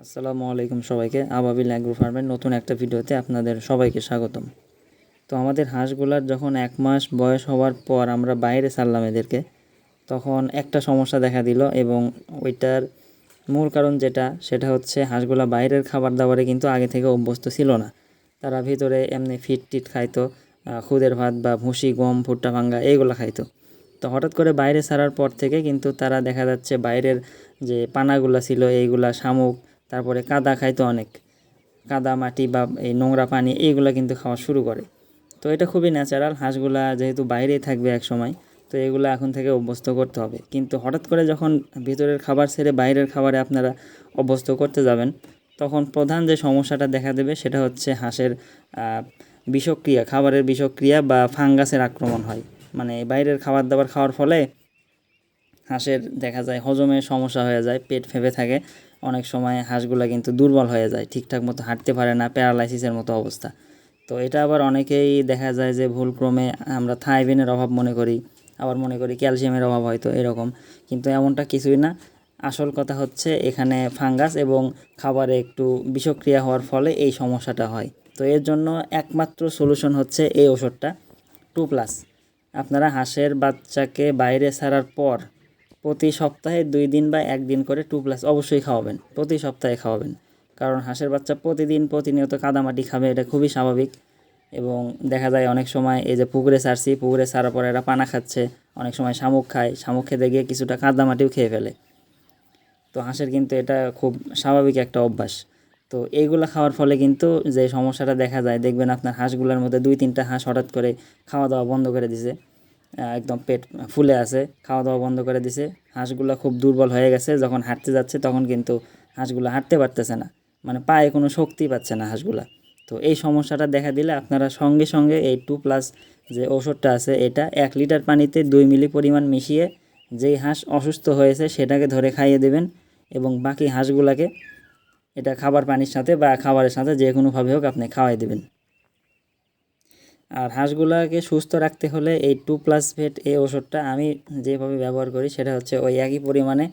আসসালামু আলাইকুম সবাইকে। আবাবিল অ্যাগ্রো ফার্মের নতুন একটা ভিডিওতে আপনাদের সবাইকে স্বাগতম। তো আমাদের হাঁসগুলার যখন 1 মাস বয়স হওয়ার পর আমরা বাইরে ছাড়লাম এদেরকে, তখন একটা সমস্যা দেখা দিল এবং ওইটার মূল কারণ সেটা হচ্ছে হাঁসগুলা বাইরের খাবার দাবারে কিন্তু আগে থেকে অভ্যস্ত ছিল না। তারা ভিতরে এমনি ফিট টিট খাইতো, খুদের ভাত বা ভুসি, গম, ভুট্টা ভাঙ্গা এইগুলো খাইতো। তো হঠাৎ করে বাইরে ছাড়ার পর থেকে কিন্তু তারা দেখা যাচ্ছে বাইরের যে পানাগুলা ছিল এইগুলা, শামুক, তারপরে কাদা খাইতো অনেক, কাদা মাটি বা এই নোংরা পানি এইগুলা কিন্তু খাওয়া শুরু করে। তো এটা খুবই ন্যাচারাল, হাঁসগুলা যেহেতু বাইরেই থাকবে এক সময়, তো এগুলো এখন থেকে অভ্যস্ত করতে হবে। কিন্তু হঠাৎ করে যখন ভিতরের খাবার ছেড়ে বাইরের খাবারে আপনারা অভ্যস্ত করতে যাবেন, তখন প্রধান যে সমস্যাটা দেখা দেবে সেটা হচ্ছে হাঁসের বিষক্রিয়া, খাবারের বিষক্রিয়া বা ফাঙ্গাসের আক্রমণ হয়। মানে বাইরের খাবার দাবার খাওয়ার ফলে হাঁসের দেখা যায় হজমের সমস্যা হয়ে যায়, পেট ফেঁপে থাকে, অনেক সময় হাঁসগুলা কিন্তু দুর্বল হয়ে যায়, ঠিকঠাক মতো হাঁটতে পারে না, প্যারালাইসিসের মতো অবস্থা। তো এটা আবার অনেকেই দেখা যায় যে ভুলক্রমে আমরা থাইমিনের অভাব মনে করি, আবার মনে করি ক্যালসিয়ামের অভাব হয়তো এরকম, কিন্তু এমনটা কিছুই না। আসল কথা হচ্ছে এখানে ফাঙ্গাস এবং খাবারে একটু বিষক্রিয়া হওয়ার ফলে এই সমস্যাটা হয়। তো এর জন্য একমাত্র সলিউশন হচ্ছে এই ওষুধটা, 2+। আপনারা হাঁসের বাচ্চাকে বাইরে ছাড়ার পর প্রতি সপ্তাহে 2 দিন বা 1 দিন করে 2+ অবশ্যই খাওয়াবেন, প্রতি সপ্তাহে খাওয়াবেন। কারণ হাঁসের বাচ্চা প্রতিনিয়ত কাদামাটি খাবে, এটা খুবই স্বাভাবিক। এবং দেখা যায় অনেক সময় এই যে পুকুরে ছাড়ছি, পুকুরে ছাড়ার পর এরা পানা খাচ্ছে, অনেক সময় শামুক খায়, শামুক খেতে গিয়ে কিছুটা কাদামাটিও খেয়ে ফেলে। তো হাঁসের কিন্তু এটা খুব স্বাভাবিক একটা অভ্যাস। তো এইগুলো খাওয়ার ফলে কিন্তু যে সমস্যাটা দেখা যায়, দেখবেন আপনার হাঁসগুলোর মধ্যে 2-3টা হাঁস হঠাৎ করে খাওয়া দাওয়া বন্ধ করে দিছে, একদম পেট ফুলে আছে, খাওয়া দাওয়া বন্ধ করে দিছে, হাঁসগুলো খুব দুর্বল হয়ে গেছে, যখন হাঁটতে যাচ্ছে তখন কিন্তু হাঁসগুলো হাঁটতে পারতেছে না, মানে পায়ে কোনো শক্তি পাচ্ছে না হাঁসগুলা। তো এই সমস্যাটা দেখা দিলে আপনারা সঙ্গে সঙ্গে এই 2+ যে ওষুধটা আছে, এটা 1 লিটার পানিতে 2 মিলি পরিমাণ মিশিয়ে যেই হাঁস অসুস্থ হয়েছে সেটাকে ধরে খাইয়ে দেবেন, এবং বাকি হাঁসগুলাকে এটা খাবার পানির সাথে বা খাবারের সাথে যে কোনোভাবে হোক আপনি খাওয়াই দেবেন। আর হাঁসগুলাকে সুস্থ রাখতে হলে এই 2+ ভেট এই ওষুধটা আমি যেভাবে ব্যবহার করি সেটা হচ্ছে ওই একই পরিমাণে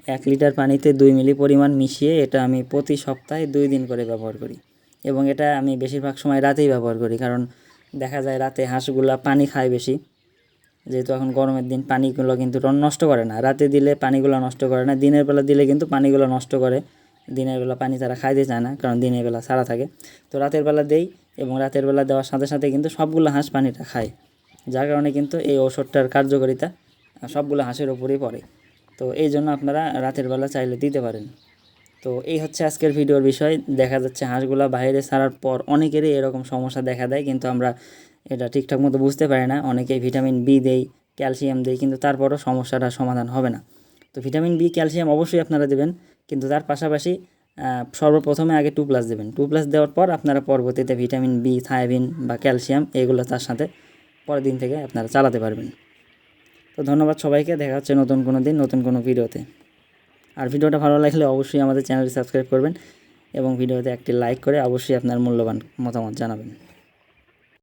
1 লিটার পানিতে 2 মিলি পরিমাণ মিশিয়ে এটা আমি প্রতি সপ্তাহে 2 দিন করে ব্যবহার করি। এবং এটা আমি বেশিরভাগ সময় রাতেই ব্যবহার করি, কারণ দেখা যায় রাতে হাঁসগুলা পানি খায় বেশি, যেহেতু এখন গরমের দিন, পানিগুলো কিন্তু নষ্ট করে না, রাতে দিলে পানিগুলো নষ্ট করে না, দিনের বেলা দিলে কিন্তু পানিগুলো নষ্ট করে। দিনের বেলা পানি তারা খাইতে চায় না, কারণ দিনের বেলা ছাড়া থাকে। তো রাতের বেলা দেই, এবং রাতের বেলা দেওয়ার সাথে সাথে কিন্তু সবগুলো হাঁস পানিটা খায়, যার কারণে কিন্তু এই ওষুধটার কার্যকারিতা সবগুলো হাঁসের ওপরেই পড়ে। তো এই জন্য আপনারা রাতের বেলা চাইলে দিতে পারেন। তো এই হচ্ছে আজকের ভিডিওর বিষয়। দেখা যাচ্ছে হাঁসগুলা বাইরে ছাড়ার পর অনেকেরই এরকম সমস্যা দেখা দেয়, কিন্তু আমরা এটা ঠিকঠাক মতো বুঝতে পারি না। অনেকেই ভিটামিন বি দেই, ক্যালসিয়াম দেই, কিন্তু তারপরও সমস্যাটার সমাধান হবে না। তো ভিটামিন বি, ক্যালসিয়াম অবশ্যই আপনারা দেবেন, কিন্তু তার পাশাপাশি সর্বপ্রথমে আগে 2+ দেবেন। 2+ দেওয়ার পর আপনারা পরবর্তীতে ভিটামিন বি, থায়াবিন বা ক্যালসিয়াম এগুলো তার সাথে পরের দিন থেকে আপনারা চালাতে পারবেন। তো ধন্যবাদ সবাইকে, দেখা হচ্ছে নতুন কোনো দিন নতুন কোনো ভিডিওতে। আর ভিডিওটা ভালো লাগলে অবশ্যই আমাদের চ্যানেলটি সাবস্ক্রাইব করবেন, এবং ভিডিওতে একটি লাইক করে অবশ্যই আপনার মূল্যবান মতামত জানাবেন।